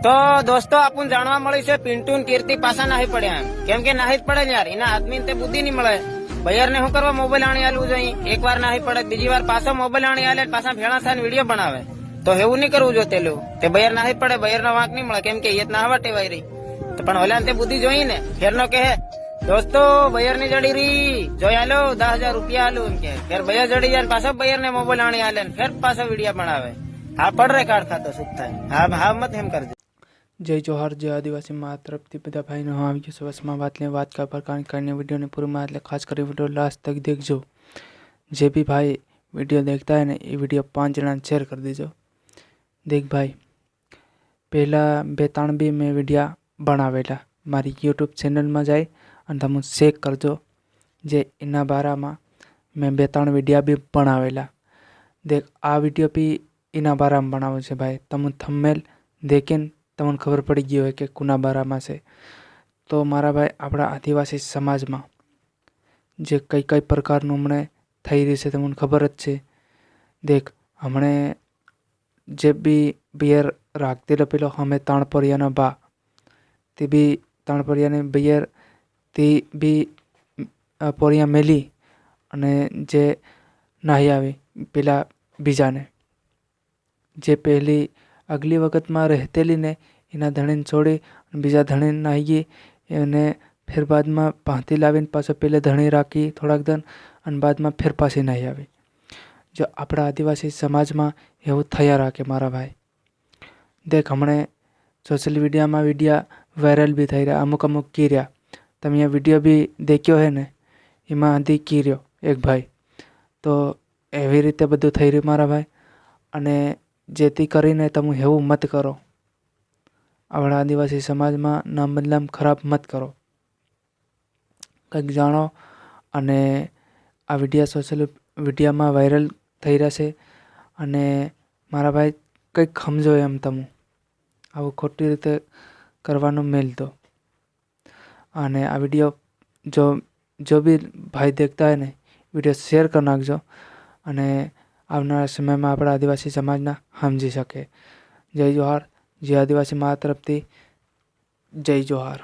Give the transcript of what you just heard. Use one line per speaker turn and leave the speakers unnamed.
तो दोस्तों अपन जाणवा मळ्યું છે પિન્ટુ ને કીર્તિ પાછા નાહી પડ્યા કેમ કે નાહી જ પડે ને યાર એના આદમી તે બુદ્ધિ નહીં મળે બયર ને શું કરવા મોબાઈલ આણી આલવું જોઈએ એક વાર નાહી પડે બીજી વાર પાછો મોબાઈલ આણી આલે પાછા ભેળા થઈને વિડીયો બનાવે તો એવું નહીં કરવું જોઈએ તેલું તે બયર નાહી પડે બયર નો વાંક નહીં મળે કેમ કે એ નાહવા ટેવાઈ રહી તો પણ ઓલા તે બુદ્ધિ જોઈ ને ફેરનો કહે दोस्तों बयर ने जड़ी रही जो आलो 10,000 रुपया आलू उनके फिर बयर जड़ी जाए पास बयर ने मोबाइल आने आले फिर पास वीडियो बनावे हाँ पड़ रहे कार्ड खाता सुखता है हाँ मत हम कर दे।
जय जोहार जय आदिवासी माँ तरफथी बधा भाई ने हाँ આવી વર્ષમાં વાત કા પ્રકાર કરીને વિડીયોને પૂરમાં એટલે ખાસ કરી વિડીયો લાસ્ટ तक देखजो। जे भी भाई वीडियो देखता है ने ये वीडियो 5 जણા शेयर कर दीजो। देख भाई पहला 2-3 भी मैं वीडियो बनावेला मारी यूट्यूब चैनल में जाए અને તમે ચેક કરજો જે એના બારામાં મેં 2-3 વિડીયો બી બનાવેલા। દેખ આ વિડીયો બી એના બારામાં બનાવ્યો છે ભાઈ તમે થંબનેલ દેખીને તમને ખબર પડી ગઈ હોય કે કોના બારામાં છે। તો મારા ભાઈ આપણા આદિવાસી સમાજમાં જે કઈ કઈ પ્રકારનું હમણે થઈ રહ્યું છે તમને ખબર જ છે। દેખ હમણે જે બી બિયર રાખતેલો પેલો અમે તાણપરિયાનો બા તે બી તાણપરિયાને બિયર તે બી પોરિયા મેલી અને જે નાહી આવી પેલા બીજાને જે પહેલી આગલી વખતમાં રહેતેલી ને એના ધણીને છોડી બીજા ધણીને નાહી ગઈ એને ફેર બાદમાં ભાંતી લાવીને પાછો પેલે ધણી રાખી થોડાક દન અને બાદમાં ફેર પાછી નાહી આવી। જો આપણા આદિવાસી સમાજમાં એવું થયા રાખે મારા ભાઈ। દેખ હમણે સોશિયલ મીડિયામાં વિડીયા વાયરલ બી થઈ રહ્યા અમુક કીર્યા તમે આ વિડીયો भी देख्यो है ने एमां आधी कीर्यो एक भाई तो एवी रीते बधुं थई रह्युं मारा भाई अने जेथी करीने तमे हेवुं मत करो आपणा आदिवासी समाज में नाम बदनाम खराब मत करो कंईक जाणो अने आ विडियो सोशल मीडिया में वायरल थई रह्या छे अने मारा भाई कंईक समजो एम तमे आवुं खोटी रीते करवानुं मेल दो। અને આ વિડીયો जो भी भाई देखता है ने विडियो शेयर कर नाखजो અને આવનારા સમયમાં આપણા આદિવાસી સમાજના સમજી શકે। જય જોહાર जय आदिवासी माँ तरफथी जय जोहार।